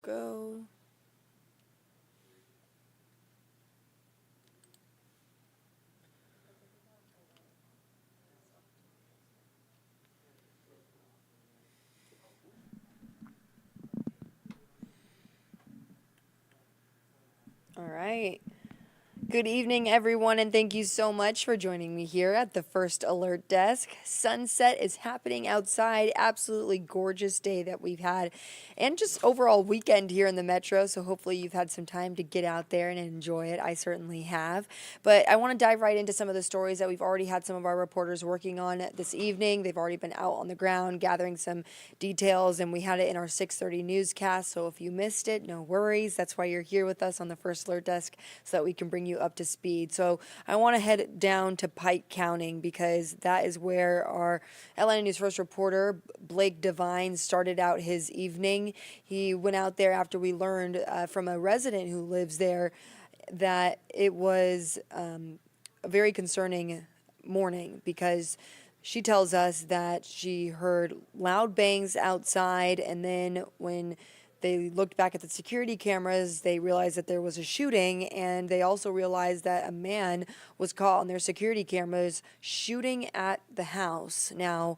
go. All right. Good evening, everyone, and thank you so much for joining me here at the First Alert Desk. Sunset is happening outside. Absolutely gorgeous day that we've had, and just overall weekend here in the metro. So hopefully you've had some time to get out there and enjoy it. I certainly have. But I want to dive right into some of the stories that we've already had some of our reporters working on this evening. They've already been out on the ground gathering some details, and we had it in our 6:30 newscast. So if you missed it, no worries. That's why you're here with us on the First Alert Desk, so that we can bring you up to speed. So I want to head down to Pike County because that is where our Atlanta News First reporter, Blake Devine, started out his evening. He went out there after we learned from a resident who lives there that it was a very concerning morning because she tells us that she heard loud bangs outside, and then when they looked back at the security cameras, they realized that there was a shooting, and they also realized that a man was caught on their security cameras shooting at the house. Now,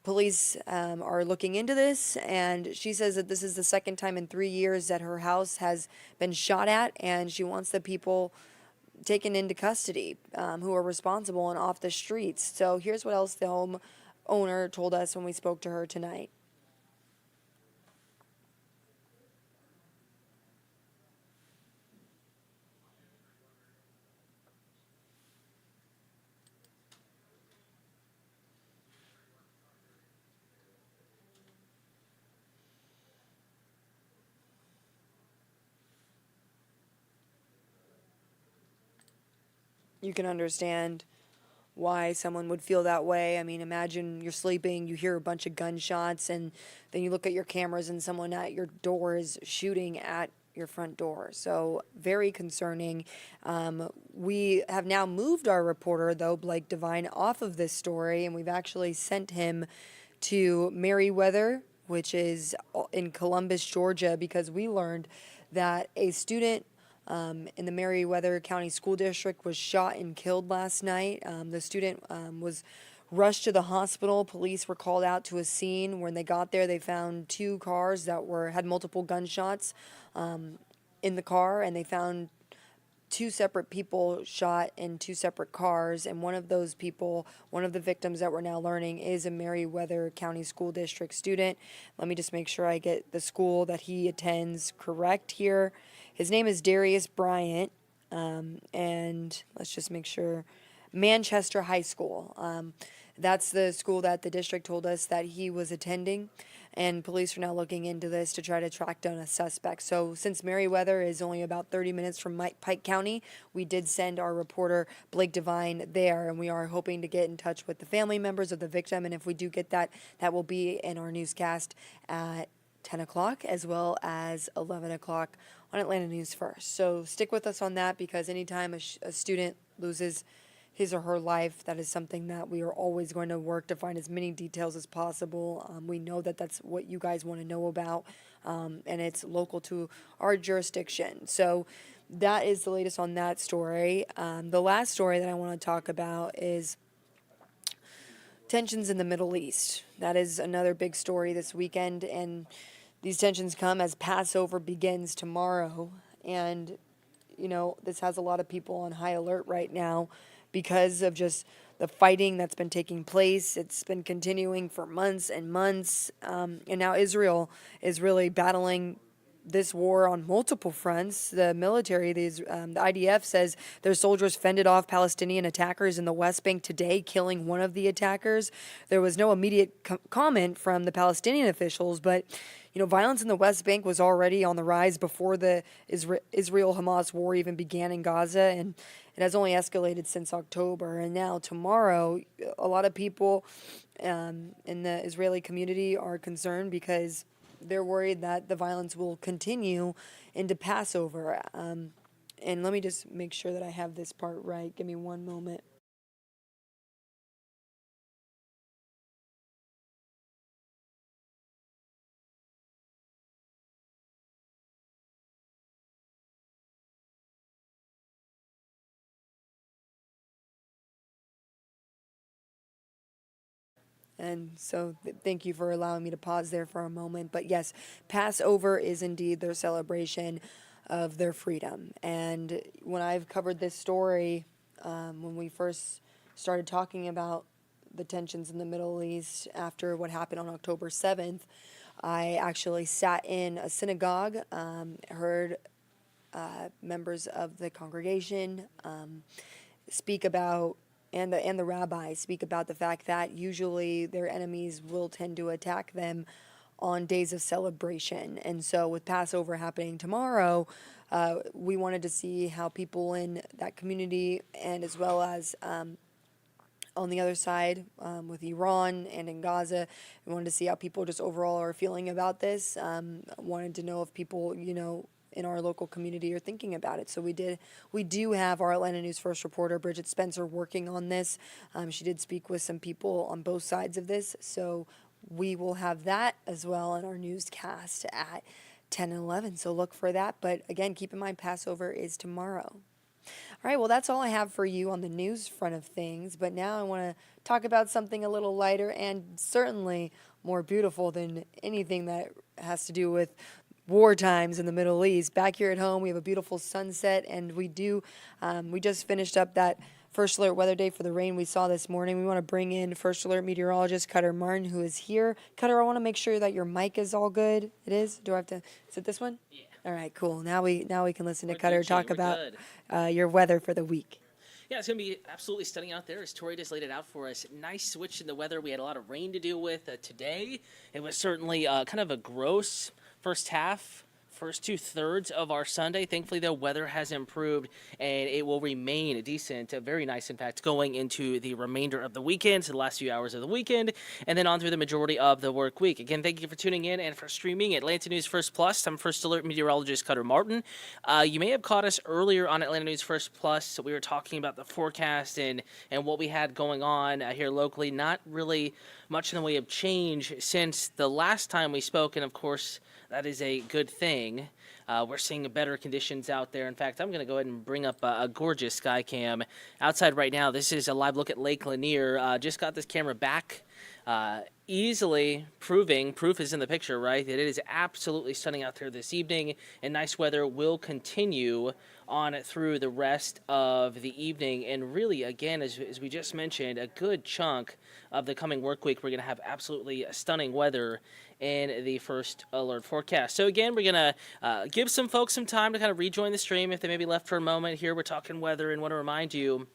police are looking into this, and she says that this is the second time in 3 years that her house has been shot at, and she wants the people taken into custody who are responsible and off the streets. So here's what else the home owner told us when we spoke to her tonight. You can understand why someone would feel that way. I mean, imagine you're sleeping, you hear a bunch of gunshots, and then you look at your cameras and someone at your door is shooting at your front door. So, very concerning. We have now moved our reporter, though, Blake Devine, off of this story, and we've actually sent him to Merryweather, which is in Columbus, Georgia, because we learned that a student in the Merryweather County School District was shot and killed last night. The student was rushed to the hospital. Police were called out to a scene. When they got there, they found two cars that had multiple gunshots in the car, and they found two separate people shot in two separate cars, and one of those people, one of the victims that we're now learning, is a Merryweather County School District student. Let me just make sure I get the school that he attends correct here. His name is Darius Bryant, and let's just make sure, Manchester High School. That's the school that the district told us that he was attending, and police are now looking into this to try to track down a suspect. So since Merryweather is only about 30 minutes from Pike County, we did send our reporter Blake Devine there, and we are hoping to get in touch with the family members of the victim, and if we do get that, that will be in our newscast at 10 o'clock as well as 11 o'clock on Atlanta News First. So stick with us on that, because anytime a student loses his or her life, that is something that we are always going to work to find as many details as possible. We know that that's what you guys want to know about, and it's local to our jurisdiction. So that is the latest on that story. The last story that I want to talk about is tensions in the Middle East. That is another big story this weekend, and these tensions come as Passover begins tomorrow. And, you know, this has a lot of people on high alert right now because of just the fighting that's been taking place. It's been continuing for months and months. And now Israel is really battling this war on multiple fronts. The military, the IDF, says their soldiers fended off Palestinian attackers in the West Bank today, killing one of the attackers. There was no immediate comment from the Palestinian officials, but violence in the West Bank was already on the rise before the Israel-Hamas war even began in Gaza, and it has only escalated since October. And now tomorrow, a lot of people in the Israeli community are concerned because they're worried that the violence will continue into Passover. And let me just make sure that I have this part right. Give me one moment. And so thank you for allowing me to pause there for a moment. But yes, Passover is indeed their celebration of their freedom. And when I've covered this story, when we first started talking about the tensions in the Middle East after what happened on October 7th, I actually sat in a synagogue, heard members of the congregation speak about, and the rabbis speak about the fact that usually their enemies will tend to attack them on days of celebration. And so with Passover happening tomorrow, we wanted to see how people in that community, and as well as on the other side with Iran and in Gaza, we wanted to see how people just overall are feeling about this. Wanted to know if people, in our local community are thinking about it. So we do have our Atlanta News First reporter, Bridget Spencer, working on this. She did speak with some people on both sides of this. So we will have that as well in our newscast at 10 and 11. So look for that. But again, keep in mind, Passover is tomorrow. All right, well, that's all I have for you on the news front of things. But now I want to talk about something a little lighter and certainly more beautiful than anything that has to do with war times in the Middle East. Back here at home, we have a beautiful sunset, and we just finished up that First Alert weather day for the rain we saw this morning. We want to bring in First Alert meteorologist Cutter Martin, who is here. Cutter, I want to make sure that your mic is all good. It is? Do I have to, is it this one? Yeah. All right, cool. Now we can listen to We're Cutter good, talk Jay. about We're your weather for the week. Yeah, it's going to be absolutely stunning out there as Tori just laid it out for us. Nice switch in the weather. We had a lot of rain to deal with today. It was certainly kind of a gross first half. First 2/3 of our Sunday. Thankfully, the weather has improved, and it will remain decent, very nice, in fact, going into the remainder of the weekend, so the last few hours of the weekend, and then on through the majority of the work week. Again, thank you for tuning in and for streaming Atlanta News First Plus. I'm First Alert meteorologist Cutter Martin. You may have caught us earlier on Atlanta News First Plus. So we were talking about the forecast and what we had going on here locally. Not really much in the way of change since the last time we spoke, and of course, that is a good thing. We're seeing better conditions out there. In fact, I'm going to go ahead and bring up a gorgeous sky cam outside right now. This is a live look at Lake Lanier. Just got this camera back. Easily proving, proof is in the picture, right, that it is absolutely stunning out there this evening, and nice weather will continue on through the rest of the evening. And really, again, as we just mentioned, a good chunk of the coming work week, we're going to have absolutely stunning weather in the First Alert forecast. So again, we're going to give some folks some time to kind of rejoin the stream if they may be left for a moment. Here we're talking weather, and want to remind you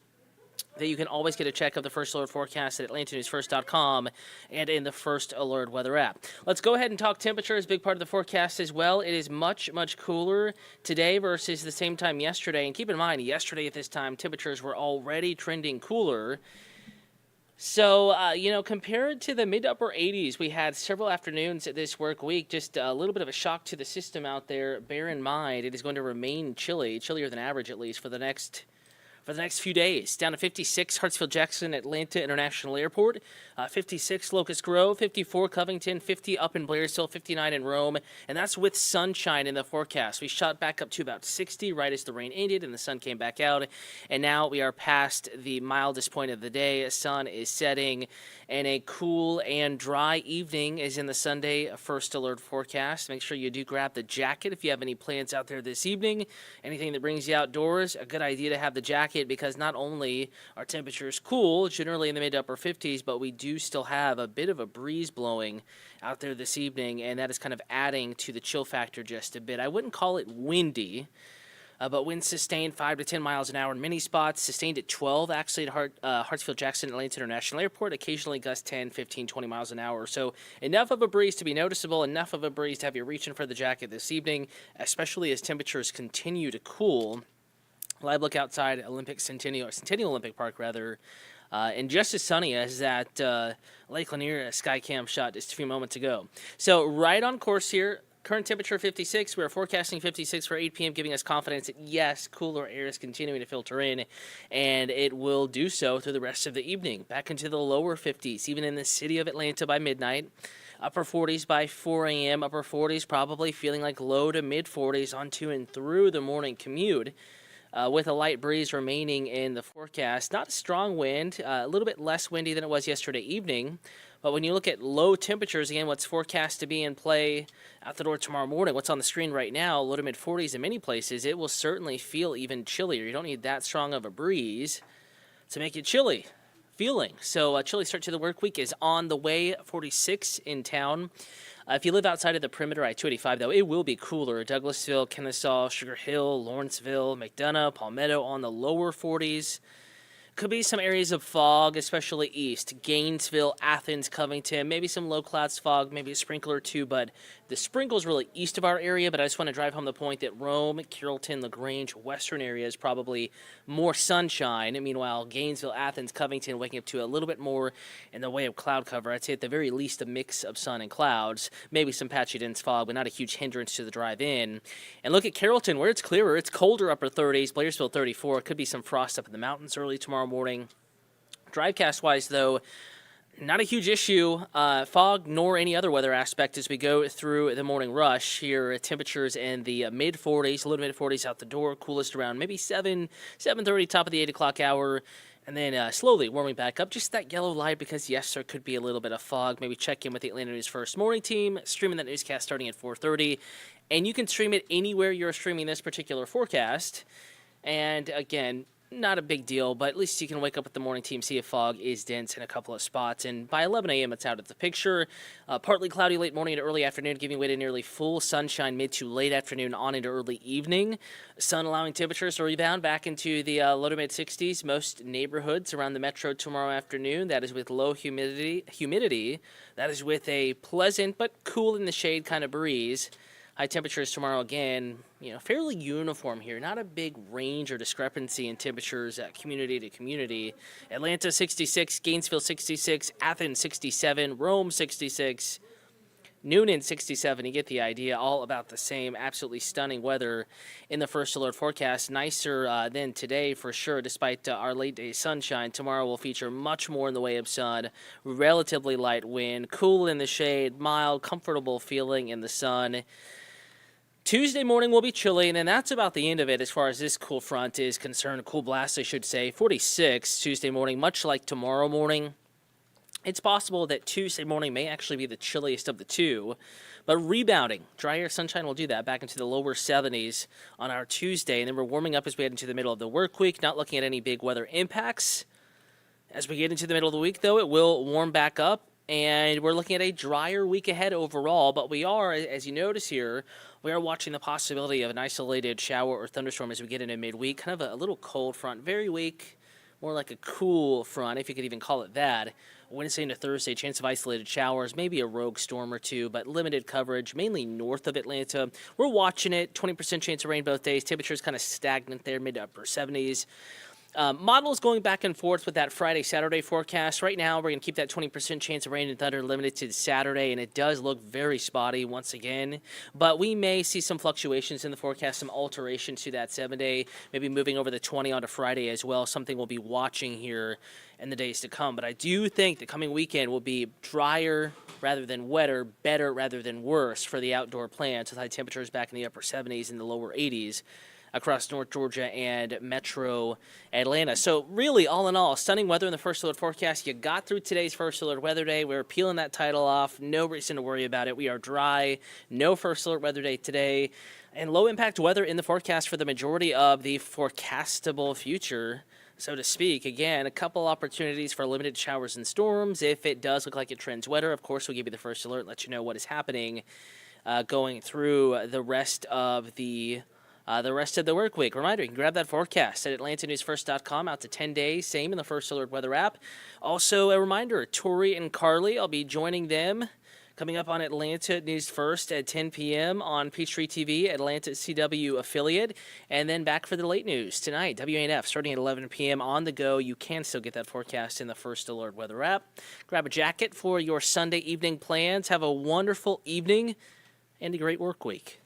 that you can always get a check of the First Alert forecast at AtlantaNewsFirst.com and in the First Alert weather app. Let's go ahead and talk temperature as a big part of the forecast as well. It is much, much cooler today versus the same time yesterday. And keep in mind, yesterday at this time, temperatures were already trending cooler. So, compared to the mid-upper 80s, we had several afternoons this work week, just a little bit of a shock to the system out there. Bear in mind, it is going to remain chillier than average at least for the next few days. Down to 56, Hartsfield-Jackson, Atlanta International Airport, 56, Locust Grove, 54, Covington, 50 up in Blairsville, 59 in Rome, and that's with sunshine in the forecast. We shot back up to about 60 right as the rain ended and the sun came back out, and now we are past the mildest point of the day. Sun is setting, and a cool and dry evening is in the Sunday First Alert forecast. Make sure you do grab the jacket if you have any plans out there this evening. Anything that brings you outdoors, a good idea to have the jacket, because not only are temperatures cool, generally in the mid-upper 50s, but we do still have a bit of a breeze blowing out there this evening, and that is kind of adding to the chill factor just a bit. I wouldn't call it windy, but winds sustained 5 to 10 miles an hour in many spots, sustained at 12 actually at Hartsfield-Jackson Atlanta International Airport, occasionally gusts 10, 15, 20 miles an hour. So enough of a breeze to be noticeable, enough of a breeze to have you reaching for the jacket this evening, especially as temperatures continue to cool. Live look outside Centennial Olympic Park, and just as sunny as that Lake Lanier Skycam shot just a few moments ago. So right on course here. Current temperature 56. We're forecasting 56 for 8 p.m., giving us confidence that, yes, cooler air is continuing to filter in, and it will do so through the rest of the evening. Back into the lower 50s, even in the city of Atlanta by midnight. Upper 40s by 4 a.m. Upper 40s probably feeling like low to mid 40s on to and through the morning commute. with a light breeze remaining in the forecast. Not a strong wind, a little bit less windy than it was yesterday evening. But when you look at low temperatures, again, what's forecast to be in play out the door tomorrow morning, what's on the screen right now, low to mid 40s in many places, it will certainly feel even chillier. You don't need that strong of a breeze to make it chilly feeling. So a chilly start to the work week is on the way, 46 in town. If you live outside of the perimeter, I-285, though, it will be cooler. Douglasville, Kennesaw, Sugar Hill, Lawrenceville, McDonough, Palmetto on the lower 40s. Could be some areas of fog, especially east. Gainesville, Athens, Covington, maybe some low clouds fog, maybe a sprinkle or two, but the sprinkle's really east of our area. But I just want to drive home the point that Rome, Carrollton, LaGrange, western areas probably more sunshine. And meanwhile, Gainesville, Athens, Covington waking up to a little bit more in the way of cloud cover. I'd say at the very least a mix of sun and clouds, maybe some patchy dense fog, but not a huge hindrance to the drive in. And look at Carrollton, where it's clearer. It's colder, upper 30s, Blairsville 34. Could be some frost up in the mountains early tomorrow morning. Drivecast-wise, though, not a huge issue. Fog nor any other weather aspect as we go through the morning rush. Here, temperatures in the mid-40s, low to mid-40s out the door. Coolest around maybe 7:30, top of the 8 o'clock hour. And then slowly warming back up. Just that yellow light because, yes, there could be a little bit of fog. Maybe check in with the Atlanta News First morning team. Streaming that newscast starting at 4:30. And you can stream it anywhere you're streaming this particular forecast. And, again, not a big deal, but at least you can wake up with the morning team, see if fog is dense in a couple of spots, and by 11 a.m. it's out of the picture. Partly cloudy late morning to early afternoon, giving way to nearly full sunshine mid to late afternoon on into early evening. Sun allowing temperatures to rebound back into the low to mid 60s. Most neighborhoods around the metro tomorrow afternoon. That is with low humidity. That is with a pleasant but cool in the shade kind of breeze. High temperatures tomorrow again, fairly uniform here. Not a big range or discrepancy in temperatures community to community. Atlanta 66, Gainesville 66, Athens 67, Rome 66, Noonan 67. You get the idea. All about the same. Absolutely stunning weather in the First Alert forecast. Nicer than today for sure, despite our late day sunshine. Tomorrow will feature much more in the way of sun. Relatively light wind, cool in the shade, mild, comfortable feeling in the sun. Tuesday morning will be chilly, and then that's about the end of it as far as this cool front is concerned. A cool blast, I should say. 46 Tuesday morning, much like tomorrow morning. It's possible that Tuesday morning may actually be the chilliest of the two, but rebounding. Dry air sunshine will do that back into the lower 70s on our Tuesday, and then we're warming up as we head into the middle of the work week, not looking at any big weather impacts. As we get into the middle of the week, though, it will warm back up. And we're looking at a drier week ahead overall, but we are, as you notice here, we are watching the possibility of an isolated shower or thunderstorm as we get into midweek. Kind of a little cold front, very weak, more like a cool front, if you could even call it that. Wednesday into Thursday, chance of isolated showers, maybe a rogue storm or two, but limited coverage, mainly north of Atlanta. We're watching it, 20% chance of rain both days. Temperatures kind of stagnant there, mid to upper 70s. Models going back and forth with that Friday-Saturday forecast. Right now, we're going to keep that 20% chance of rain and thunder limited to Saturday, and it does look very spotty once again. But we may see some fluctuations in the forecast, some alterations to that 7-day, maybe moving over the 20 onto Friday as well, something we'll be watching here in the days to come. But I do think the coming weekend will be drier rather than wetter, better rather than worse for the outdoor plants, with high temperatures back in the upper 70s and the lower 80s. Across North Georgia and Metro Atlanta. So really, all in all, stunning weather in the First Alert forecast. You got through today's First Alert Weather Day. We're peeling that title off. No reason to worry about it. We are dry. No First Alert Weather Day today. And low impact weather in the forecast for the majority of the forecastable future, so to speak. Again, a couple opportunities for limited showers and storms. If it does look like it trends wetter, of course, we'll give you the first alert, let you know what is happening going through the rest of the work week. Reminder, you can grab that forecast at AtlantaNewsFirst.com out to 10 days. Same in the First Alert Weather app. Also, a reminder, Tori and Carly, I'll be joining them coming up on Atlanta News First at 10 p.m. on Peachtree TV, Atlanta CW affiliate. And then back for the late news tonight, WANF, starting at 11 p.m. on the go. You can still get that forecast in the First Alert Weather app. Grab a jacket for your Sunday evening plans. Have a wonderful evening and a great work week.